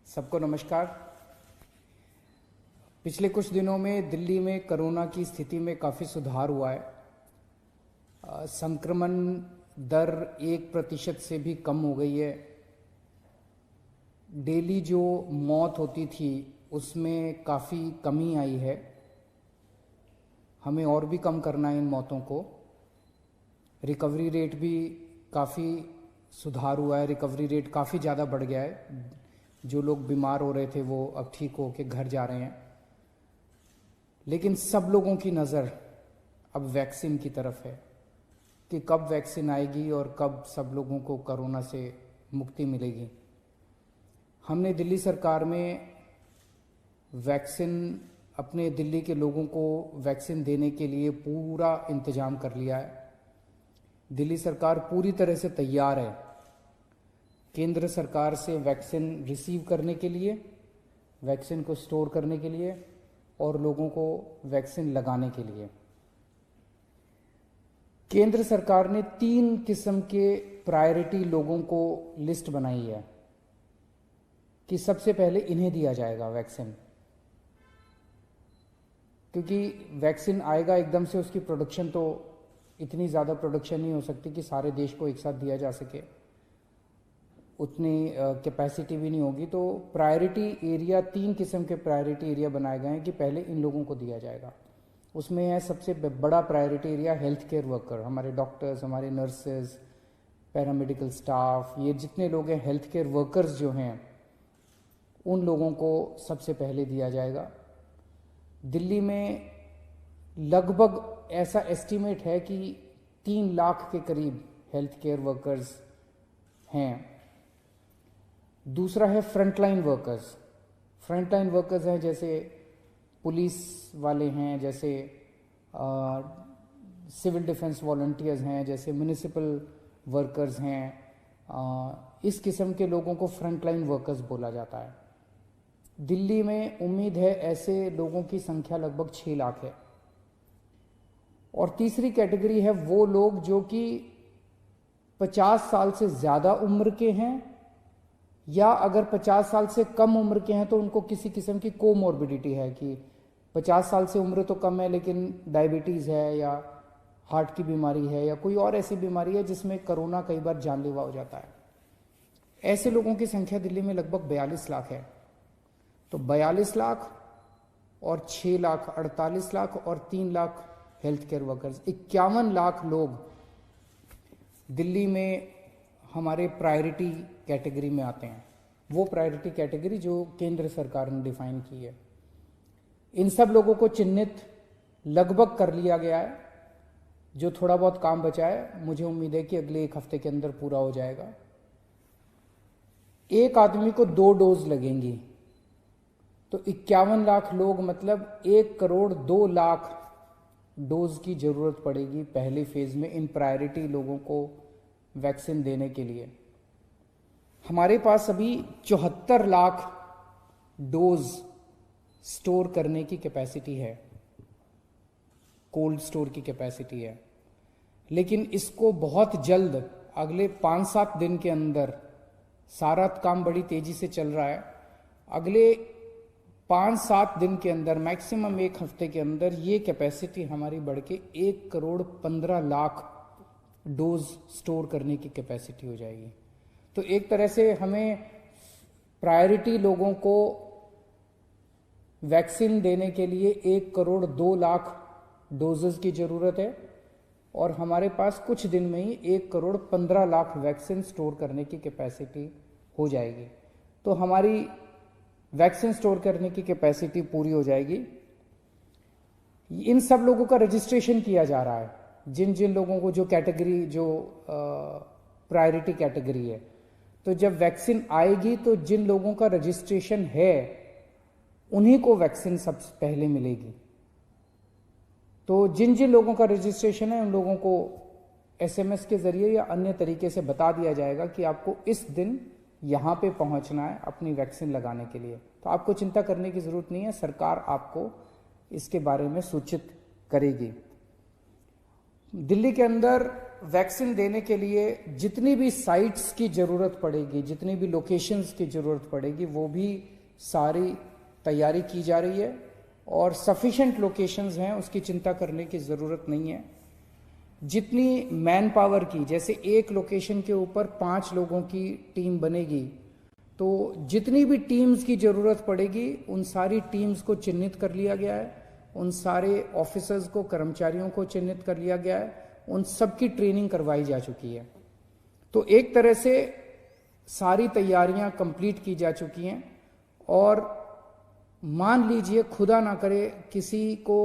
सबको नमस्कार। पिछले कुछ दिनों में दिल्ली में कोरोना की स्थिति में काफ़ी सुधार हुआ है। संक्रमण दर 1% से भी कम हो गई है। डेली जो मौत होती थी उसमें काफ़ी कमी आई है। हमें और भी कम करना है इन मौतों को। रिकवरी रेट भी काफ़ी सुधार हुआ है। रिकवरी रेट काफ़ी ज़्यादा बढ़ गया है। जो लोग बीमार हो रहे थे वो अब ठीक हो के घर जा रहे हैं। लेकिन सब लोगों की नज़र अब वैक्सीन की तरफ है कि कब वैक्सीन आएगी और कब सब लोगों को कोरोना से मुक्ति मिलेगी। हमने दिल्ली सरकार में वैक्सीन अपने दिल्ली के लोगों को वैक्सीन देने के लिए पूरा इंतजाम कर लिया है। दिल्ली सरकार पूरी तरह से तैयार है केंद्र सरकार से वैक्सीन रिसीव करने के लिए, वैक्सीन को स्टोर करने के लिए और लोगों को वैक्सीन लगाने के लिए। केंद्र सरकार ने 3 किस्म के प्रायोरिटी लोगों को लिस्ट बनाई है कि सबसे पहले इन्हें दिया जाएगा वैक्सीन, क्योंकि वैक्सीन आएगा एकदम से, उसकी प्रोडक्शन तो इतनी ज़्यादा प्रोडक्शन नहीं हो सकती कि सारे देश को एक साथ दिया जा सके, उतनी कैपेसिटी भी नहीं होगी। तो प्रायोरिटी एरिया, 3 किस्म के प्रायोरिटी एरिया बनाए गए हैं कि पहले इन लोगों को दिया जाएगा। उसमें है सबसे बड़ा priority area health care worker, हमारे डॉक्टर्स, हमारे नर्सेज, पैरामेडिकल स्टाफ, ये जितने लोग हैं हेल्थ केयर वर्कर्स जो हैं, उन लोगों को सबसे पहले दिया जाएगा। दिल्ली में लगभग ऐसा एस्टीमेट है कि 3 लाख के करीब हेल्थ केयर वर्कर्स हैं। दूसरा है फ्रंटलाइन वर्कर्स। फ्रंटलाइन वर्कर्स हैं जैसे पुलिस वाले हैं, जैसे सिविल डिफेंस वॉलंटियर्स हैं, जैसे म्यूनिसिपल वर्कर्स हैं। इस किस्म के लोगों को फ्रंटलाइन वर्कर्स बोला जाता है। दिल्ली में उम्मीद है ऐसे लोगों की संख्या लगभग 6 लाख है। और तीसरी कैटेगरी है वो लोग जो कि 50 साल से ज़्यादा उम्र के हैं, या अगर 50 साल से कम उम्र के हैं तो उनको किसी किस्म की कोमॉर्बिडिटी है कि 50 साल से उम्र तो कम है लेकिन डायबिटीज़ है या हार्ट की बीमारी है या कोई और ऐसी बीमारी है जिसमें कोरोना कई बार जानलेवा हो जाता है। ऐसे लोगों की संख्या दिल्ली में लगभग 42 लाख है। तो 42 लाख और 6 लाख 48 लाख और 3 lakh health care workers, 51 lakh लोग दिल्ली में हमारे प्रायोरिटी कैटेगरी में आते हैं। वो प्रायोरिटी कैटेगरी जो केंद्र सरकार ने डिफाइन की है। इन सब लोगों को चिन्हित लगभग कर लिया गया है। जो थोड़ा बहुत काम बचा है, मुझे उम्मीद है कि अगले 1 हफ्ते के अंदर पूरा हो जाएगा। एक आदमी को 2 डोज लगेंगी, तो 51 लाख लोग, मतलब 1 करोड़ 2 लाख डोज की जरूरत पड़ेगी पहले फेज में इन प्रायोरिटी लोगों को वैक्सीन देने के लिए। हमारे पास अभी 74 लाख डोज स्टोर करने की कैपेसिटी है, कोल्ड स्टोर की कैपेसिटी है। लेकिन इसको बहुत जल्द, अगले 5-7 दिन के अंदर, सारा काम बड़ी तेजी से चल रहा है, अगले 5-7 दिन के अंदर, मैक्सिमम 1 हफ्ते के अंदर ये कैपेसिटी हमारी बढ़ के 1 करोड़ 15 लाख डोज स्टोर करने की कैपेसिटी हो जाएगी। तो एक तरह से हमें प्रायोरिटी लोगों को वैक्सीन देने के लिए 1 करोड़ 2 लाख डोजेस की जरूरत है, और हमारे पास कुछ दिन में ही 1 करोड़ 15 लाख वैक्सीन स्टोर करने की कैपेसिटी हो जाएगी। तो हमारी वैक्सीन स्टोर करने की कैपेसिटी पूरी हो जाएगी। इन सब लोगों का रजिस्ट्रेशन किया जा रहा है। जिन जिन लोगों को जो कैटेगरी, जो प्रायोरिटी कैटेगरी है, तो जब वैक्सीन आएगी तो जिन लोगों का रजिस्ट्रेशन है उन्हीं को वैक्सीन सबसे पहले मिलेगी। तो जिन जिन लोगों का रजिस्ट्रेशन है उन लोगों को SMS के जरिए या अन्य तरीके से बता दिया जाएगा कि आपको इस दिन यहाँ पे पहुँचना है अपनी वैक्सीन लगाने के लिए। तो आपको चिंता करने की ज़रूरत नहीं है, सरकार आपको इसके बारे में सूचित करेगी। दिल्ली के अंदर वैक्सीन देने के लिए जितनी भी साइट्स की ज़रूरत पड़ेगी, जितनी भी लोकेशंस की ज़रूरत पड़ेगी, वो भी सारी तैयारी की जा रही है और सफिशेंट लोकेशंस हैं, उसकी चिंता करने की ज़रूरत नहीं है। जितनी मैन पावर की, जैसे एक लोकेशन के ऊपर 5 लोगों की टीम बनेगी, तो जितनी भी टीम्स की ज़रूरत पड़ेगी उन सारी टीम्स को चिन्हित कर लिया गया है, उन सारे ऑफिसर्स को, कर्मचारियों को चिन्हित कर लिया गया है, उन सब की ट्रेनिंग करवाई जा चुकी है। तो एक तरह से सारी तैयारियां कंप्लीट की जा चुकी हैं और मान लीजिए खुदा ना करे किसी को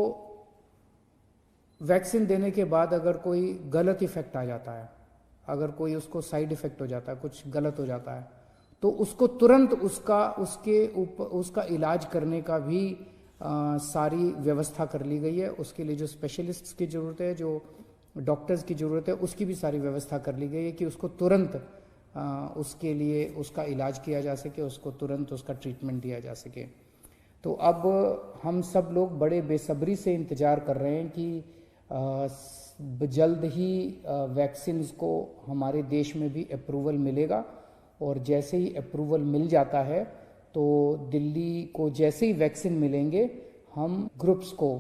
वैक्सीन देने के बाद अगर कोई गलत इफेक्ट आ जाता है, अगर कोई उसको साइड इफेक्ट हो जाता है, कुछ गलत हो जाता है, तो उसको तुरंत उसका इलाज करने का भी सारी व्यवस्था कर ली गई है। उसके लिए जो स्पेशलिस्ट्स की ज़रूरत है, जो डॉक्टर्स की ज़रूरत है, उसकी भी सारी व्यवस्था कर ली गई है कि उसको तुरंत उसके लिए उसका इलाज किया जा सके, उसको तुरंत उसका ट्रीटमेंट दिया जा सके। तो अब हम सब लोग बड़े बेसब्री से इंतज़ार कर रहे हैं कि जल्द ही वैक्सीन्स को हमारे देश में भी अप्रूवल मिलेगा और जैसे ही अप्रूवल मिल जाता है तो दिल्ली को जैसे ही वैक्सीन मिलेंगे, हम ग्रुप्स को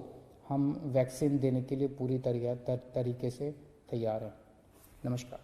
हम वैक्सीन देने के लिए पूरी तरीके से तैयार हैं। नमस्कार।